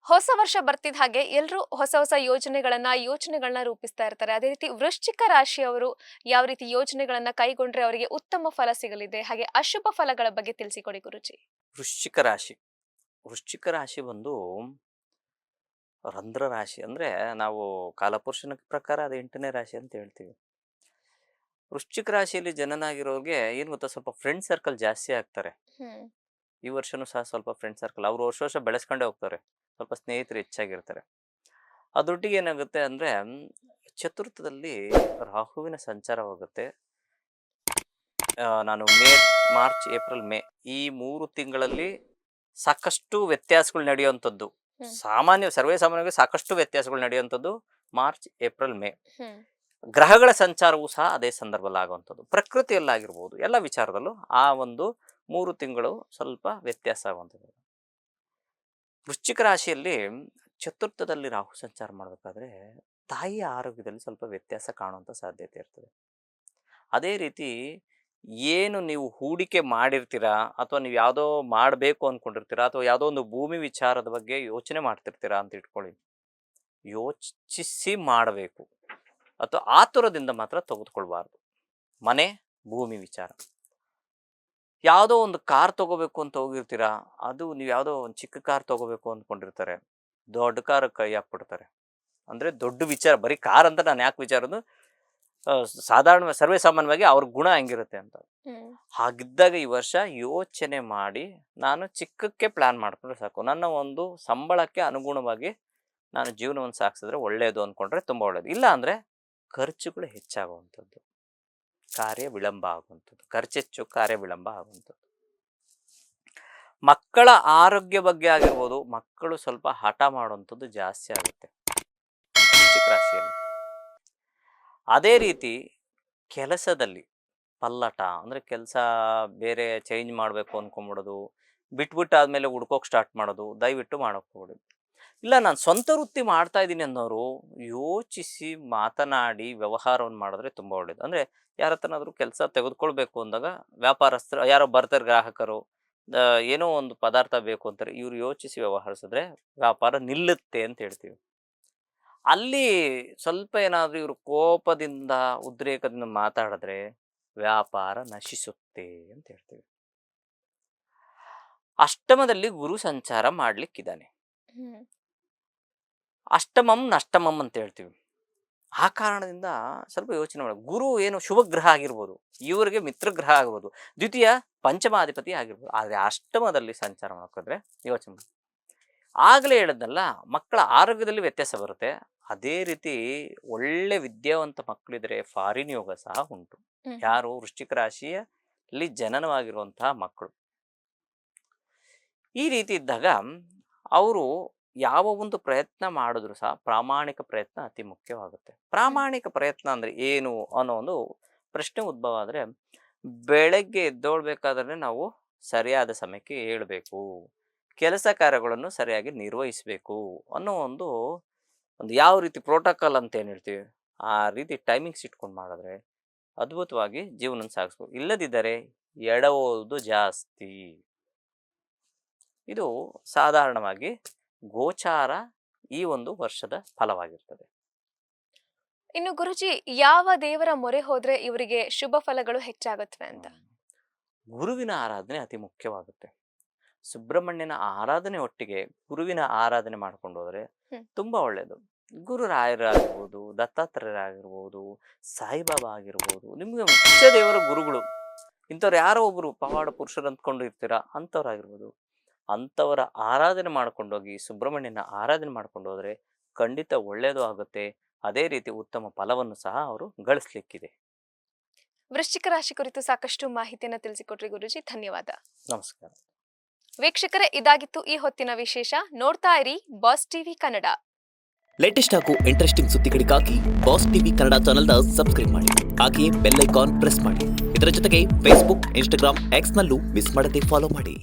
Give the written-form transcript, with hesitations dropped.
ಹೊಸ ವರ್ಷ ಬರ್ತಿದ್ದ ಹಾಗೆ ಎಲ್ಲರೂ ಹೊಸ ಹೊಸ ಯೋಚನೆಗಳನ್ನ ರೂಪಿಸ್ತಾ ಇರ್ತಾರೆ. ಅದೇ ರೀತಿ ವೃಶ್ಚಿಕ ರಾಶಿಯವರು ಯಾವ ರೀತಿ ಯೋಜನೆಗಳನ್ನ ಕೈಗೊಂಡ್ರೆ ಅವರಿಗೆ ಉತ್ತಮ ಫಲ ಸಿಗಲಿದೆ, ಹಾಗೆ ಅಶುಭ ಫಲಗಳ ಬಗ್ಗೆ ತಿಳಿಸಿಕೊಡಿ ಗುರುಜಿ. ವೃಶ್ಚಿಕ ರಾಶಿ ವೃಶ್ಚಿಕ ರಾಶಿ ಬಂದು ರಂಧ್ರ ರಾಶಿ. ಅಂದರೆ ನಾವು ಕಾಲಪುರುಷನ ಪ್ರಕಾರ ಅದು 8ನೇ ರಾಶಿ ಅಂತ ಹೇಳ್ತೀವಿ. ವೃಶ್ಚಿಕ ರಾಶಿಯಲ್ಲಿ ಜನನಾಗಿರೋರಿಗೆ ಏನು ಗೊತ್ತಾ, ಸ್ವಲ್ಪ ಫ್ರೆಂಡ್ ಸರ್ಕಲ್ ಜಾಸ್ತಿ ಆಗ್ತಾರೆ. ಹ್ಮ್ ಈ ವರ್ಷನೂ ಸಹ ಸ್ವಲ್ಪ ಫ್ರೆಂಡ್ ಸರ್ಕಲ್ ಅವರು ವರ್ಷ ವರ್ಷ ಬೆಳೆಸ್ಕೊಂಡೇ ಹೋಗ್ತಾರೆ. ಸ್ವಲ್ಪ ಸ್ನೇಹಿತರು ಹೆಚ್ಚಾಗಿರ್ತಾರೆ. ಅದರೊಟ್ಟಿಗೆ ಏನಾಗುತ್ತೆ ಅಂದರೆ, ಚತುರ್ಥದಲ್ಲಿ ರಾಹುವಿನ ಸಂಚಾರವಾಗುತ್ತೆ. ನಾನು ಮಾರ್ಚ್ ಏಪ್ರಿಲ್ ಮೇ ಈ 3 ತಿಂಗಳಲ್ಲಿ ಸಾಕಷ್ಟು ವ್ಯತ್ಯಾಸಗಳು ನಡೆಯುವಂಥದ್ದು. ಸರ್ವೇ ಸಾಮಾನ್ಯವಾಗಿ ಸಾಕಷ್ಟು ವ್ಯತ್ಯಾಸಗಳು ನಡೆಯುವಂಥದ್ದು ಮಾರ್ಚ್ ಏಪ್ರಿಲ್ ಮೇ. ಗ್ರಹಗಳ ಸಂಚಾರವೂ ಸಹ ಅದೇ ಸಂದರ್ಭದಲ್ಲಿ ಆಗುವಂಥದ್ದು. ಪ್ರಕೃತಿಯಲ್ಲಾಗಿರ್ಬೋದು, ಎಲ್ಲ ವಿಚಾರದಲ್ಲೂ ಆ ಒಂದು 3 ತಿಂಗಳು ಸ್ವಲ್ಪ ವ್ಯತ್ಯಾಸ ಆಗುವಂಥದ್ದು. ವೃಶ್ಚಿಕ ರಾಶಿಯಲ್ಲಿ ಚತುರ್ಥದಲ್ಲಿ ರಾಹು ಸಂಚಾರ ಮಾಡಬೇಕಾದ್ರೆ ತಾಯಿಯ ಆರೋಗ್ಯದಲ್ಲಿ ಸ್ವಲ್ಪ ವ್ಯತ್ಯಾಸ ಕಾಣುವಂಥ ಸಾಧ್ಯತೆ ಇರ್ತದೆ. ಅದೇ ರೀತಿ ಏನು ನೀವು ಹೂಡಿಕೆ ಮಾಡಿರ್ತೀರಾ, ಅಥವಾ ನೀವು ಯಾವುದೋ ಮಾಡಬೇಕು ಅಂದ್ಕೊಂಡಿರ್ತೀರಾ, ಅಥವಾ ಯಾವುದೋ ಒಂದು ಭೂಮಿ ವಿಚಾರದ ಬಗ್ಗೆ ಯೋಚನೆ ಮಾಡ್ತಿರ್ತೀರಾ ಅಂತ ಇಟ್ಕೊಳ್ಳಿ. ಯೋಚಿಸಿ ಮಾಡಬೇಕು, ಅಥವಾ ಆತುರದಿಂದ ಮಾತ್ರ ತೆಗೆದುಕೊಳ್ಬಾರ್ದು. ಮನೆ, ಭೂಮಿ ವಿಚಾರ. ಯಾವುದೋ ಒಂದು ಕಾರ್ ತಗೋಬೇಕು ಅಂತ ಹೋಗಿರ್ತೀರಾ, ಅದು ನೀವು ಯಾವುದೋ ಒಂದು ಚಿಕ್ಕ ಕಾರ್ ತಗೋಬೇಕು ಅಂದ್ಕೊಂಡಿರ್ತಾರೆ, ದೊಡ್ಡ ಕಾರ್ ಕೈ ಹಾಕ್ಬಿಡ್ತಾರೆ. ಅಂದರೆ ದೊಡ್ಡ ವಿಚಾರ, ಬರೀ ಕಾರ್ ಅಂತ ನಾನು ಯಾಕೆ ವಿಚಾರದು, ಸಾಧಾರಣ ಸರ್ವೇ ಸಾಮಾನ್ಯವಾಗಿ ಅವ್ರ ಗುಣ ಹೆಂಗಿರುತ್ತೆ ಅಂತ. ಹಾಗಿದ್ದಾಗ ಈ ವರ್ಷ ಯೋಚನೆ ಮಾಡಿ, ನಾನು ಚಿಕ್ಕಕ್ಕೆ ಪ್ಲಾನ್ ಮಾಡ್ಕೊಂಡ್ರೆ ಸಾಕು, ನನ್ನ ಒಂದು ಸಂಬಳಕ್ಕೆ ಅನುಗುಣವಾಗಿ ನಾನು ಜೀವನವನ್ನು ಸಾಗಿಸಿದ್ರೆ ಒಳ್ಳೆಯದು ಅಂದ್ಕೊಂಡ್ರೆ ತುಂಬ ಒಳ್ಳೆಯದು. ಇಲ್ಲ ಅಂದರೆ ಖರ್ಚುಗಳು ಹೆಚ್ಚಾಗುವಂಥದ್ದು, ಕಾರ್ಯ ವಿಳಂಬ ಆಗುವಂಥದ್ದು. ಖರ್ಚೆಚ್ಚು, ಕಾರ್ಯ ವಿಳಂಬ ಆಗುವಂಥದ್ದು. ಮಕ್ಕಳ ಆರೋಗ್ಯ ಬಗ್ಗೆ ಆಗಿರ್ಬೋದು, ಮಕ್ಕಳು ಸ್ವಲ್ಪ ಹಠ ಮಾಡುವಂಥದ್ದು ಜಾಸ್ತಿ ಆಗುತ್ತೆ ವೃಶ್ಚಿಕ ರಾಶಿಯಲ್ಲಿ. ಅದೇ ರೀತಿ ಕೆಲಸದಲ್ಲಿ ಪಲ್ಲಟ, ಅಂದರೆ ಕೆಲಸ ಬೇರೆ ಚೇಂಜ್ ಮಾಡಬೇಕು ಅಂದ್ಕೊಂಬಿಡೋದು, ಬಿಟ್ಬಿಟ್ಟು ಆದಮೇಲೆ ಹುಡ್ಕೋಕೆ ಸ್ಟಾರ್ಟ್ ಮಾಡೋದು ದಯವಿಟ್ಟು ಮಾಡೋಕೆ ಹೋಗ್ಬಿಡಿ. ಇಲ್ಲ, ನಾನು ಸ್ವಂತ ವೃತ್ತಿ ಮಾಡ್ತಾ ಇದ್ದೀನಿ ಅನ್ನೋರು ಯೋಚಿಸಿ ಮಾತನಾಡಿ ವ್ಯವಹಾರವನ್ನು ಮಾಡಿದ್ರೆ ತುಂಬ ಒಳ್ಳೇದು. ಅಂದರೆ ಯಾರ ಹತ್ರನಾದ್ರೂ ಕೆಲಸ ತೆಗೆದುಕೊಳ್ಬೇಕು ಅಂದಾಗ, ವ್ಯಾಪಾರಸ್ಥರು ಯಾರೋ ಬರ್ತಾರೆ, ಗ್ರಾಹಕರು ಏನೋ ಒಂದು ಪದಾರ್ಥ ಬೇಕು ಅಂತಾರೆ, ಇವ್ರು ಯೋಚಿಸಿ ವ್ಯವಹರಿಸಿದ್ರೆ ವ್ಯಾಪಾರ ನಿಲ್ಲುತ್ತೆ ಅಂತ ಹೇಳ್ತೀವಿ. ಅಲ್ಲಿ ಸ್ವಲ್ಪ ಏನಾದರೂ ಇವರು ಕೋಪದಿಂದ, ಉದ್ರೇಕದಿಂದ ಮಾತಾಡಿದ್ರೆ ವ್ಯಾಪಾರ ನಶಿಸುತ್ತೆ ಅಂತ ಹೇಳ್ತೀವಿ. ಅಷ್ಟಮದಲ್ಲಿ ಗುರು ಸಂಚಾರ ಮಾಡ್ಲಿಕ್ಕಿದ್ದಾನೆ. ಅಷ್ಟಮಂ ನಷ್ಟಮಂ ಅಂತ ಹೇಳ್ತೀವಿ. ಆ ಕಾರಣದಿಂದ ಸ್ವಲ್ಪ ಯೋಚನೆ ಮಾಡಿ. ಗುರು ಏನು ಶುಭ ಗ್ರಹ ಆಗಿರ್ಬೋದು, ಇವರಿಗೆ ಮಿತ್ರ ಗ್ರಹ ಆಗಿರ್ಬೋದು, ದ್ವಿತೀಯ ಪಂಚಮಾಧಿಪತಿ ಆಗಿರ್ಬೋದು. ಆದರೆ ಅಷ್ಟಮದಲ್ಲಿ ಸಂಚಾರ ಮಾಡ್ಕೊಂಡ್ರೆ ಯೋಚನೆ ಮಾಡಿ. ಆಗಲೇ ಹೇಳಿದ್ನಲ್ಲ, ಮಕ್ಕಳ ಆರೋಗ್ಯದಲ್ಲಿ ವ್ಯತ್ಯಾಸ ಬರುತ್ತೆ. ಅದೇ ರೀತಿ ಒಳ್ಳೆ ವಿದ್ಯಾವಂತ ಮಕ್ಕಳಿದ್ರೆ ಫಾರಿನ್ ಯೋಗ ಸಹ ಉಂಟು. ಯಾರು ವೃಶ್ಚಿಕ ರಾಶಿಯಲ್ಲಿ ಜನನವಾಗಿರುವಂತಹ ಮಕ್ಕಳು. ಈ ರೀತಿ ಇದ್ದಾಗ ಅವರು ಯಾವ ಒಂದು ಪ್ರಯತ್ನ ಮಾಡಿದ್ರು ಸಹ ಪ್ರಾಮಾಣಿಕ ಪ್ರಯತ್ನ ಅತಿ ಮುಖ್ಯವಾಗುತ್ತೆ. ಪ್ರಾಮಾಣಿಕ ಪ್ರಯತ್ನ ಅಂದರೆ ಏನು ಅನ್ನೋ ಒಂದು ಪ್ರಶ್ನೆ ಉದ್ಭವ ಆದರೆ, ಬೆಳಗ್ಗೆ ಎದ್ದೋಳ್ಬೇಕಾದ್ರೆ ನಾವು ಸರಿಯಾದ ಸಮಯಕ್ಕೆ ಏಳಬೇಕು, ಕೆಲಸ ಕಾರ್ಯಗಳನ್ನು ಸರಿಯಾಗಿ ನಿರ್ವಹಿಸಬೇಕು ಅನ್ನೋ ಒಂದು ಯಾವ ರೀತಿ ಪ್ರೋಟೋಕಾಲ್ ಅಂತ ಏನು ಹೇಳ್ತೀವಿ, ಆ ರೀತಿ ಟೈಮಿಂಗ್ಸ್ ಇಟ್ಕೊಂಡು ಮಾಡಿದ್ರೆ ಅದ್ಭುತವಾಗಿ ಜೀವನ ಸಾಗಿಸ್ಬೋದು. ಇಲ್ಲದಿದ್ದರೆ ಎಡವೋದು ಜಾಸ್ತಿ. ಇದು ಸಾಧಾರಣವಾಗಿ ಗೋಚಾರ ಈ ಒಂದು ವರ್ಷದ ಫಲವಾಗಿರ್ತದೆ. ಇನ್ನು ಗುರುಜಿ, ಯಾವ ದೇವರ ಮೊರೆ ಹೋದ್ರೆ ಇವರಿಗೆ ಶುಭ ಫಲಗಳು ಹೆಚ್ಚಾಗುತ್ತವೆ ಅಂತ? ಗುರುವಿನ ಆರಾಧನೆ ಅತಿ ಮುಖ್ಯವಾಗುತ್ತೆ. ಸುಬ್ರಹ್ಮಣ್ಯನ ಆರಾಧನೆ ಒಟ್ಟಿಗೆ ಗುರುವಿನ ಆರಾಧನೆ ಮಾಡ್ಕೊಂಡು ಹೋದ್ರೆ ತುಂಬಾ ಒಳ್ಳೇದು. ಗುರು ರಾಯರಾಗಿರ್ಬೋದು, ದತ್ತಾತ್ರೇಯರಾಗಿರ್ಬೋದು, ಸಾಯಿಬಾಬಾ ಆಗಿರ್ಬೋದು, ನಿಮ್ಗೆ ಮುಖ್ಯ ದೇವರ ಗುರುಗಳು ಇಂಥವ್ರು ಯಾರೋ ಒಬ್ರು ಪವಾಡ ಪುರುಷರು ಅಂದ್ಕೊಂಡು ಇರ್ತೀರಾ, ಅಂಥವ್ರಾಗಿರ್ಬೋದು. ಅಂಥವರ ಆರಾಧನೆ ಮಾಡ್ಕೊಂಡೋಗಿ ಸುಬ್ರಹ್ಮಣ್ಯನ ಆರಾಧನೆ ಮಾಡ್ಕೊಂಡು ಹೋದ್ರೆ ಖಂಡಿತ ಒಳ್ಳೆಯದು ಆಗುತ್ತೆ. ಅದೇ ರೀತಿ ಉತ್ತಮ ಫಲವನ್ನು ಸಹ ಅವರು ಗಳಿಸ್ಲಿಕ್ಕಿದೆ. ವೃಶ್ಚಿಕ ರಾಶಿ ಕುರಿತು ಸಾಕಷ್ಟು ಮಾಹಿತಿಯನ್ನು ತಿಳಿಸಿಕೊಟ್ರಿ ಗುರುಜಿ, ಧನ್ಯವಾದ. ನಮಸ್ಕಾರ ವೀಕ್ಷಕರೇ, ಇದಾಗಿತ್ತು ಈ ಹೊತ್ತಿನ ವಿಶೇಷ. ನೋಡ್ತಾ ಇರಿ ಬಾಸ್ ಟಿವಿ ಕನ್ನಡ. ಲೇಟೆಸ್ಟ್ ಹಾಗೂ ಇಂಟ್ರೆಸ್ಟಿಂಗ್ ಸುದ್ದಿಗಳಿಗಾಗಿ ಬಾಸ್ ಟಿವಿ ಕನ್ನಡ ಚಾನೆಲ್ನ ಸಬ್ಸ್ಕ್ರೈಬ್ ಮಾಡಿ. ಹಾಗೆಯೇ ಬೆಲ್ ಐಕಾನ್ ಪ್ರೆಸ್ ಮಾಡಿ. ಇದರ ಜೊತೆಗೆ ಫೇಸ್ಬುಕ್, ಇನ್ಸ್ಟಾಗ್ರಾಮ್, ಎಕ್ಸ್ನಲ್ಲೂ ಮಿಸ್ ಮಾಡದೆ ಫಾಲೋ ಮಾಡಿ.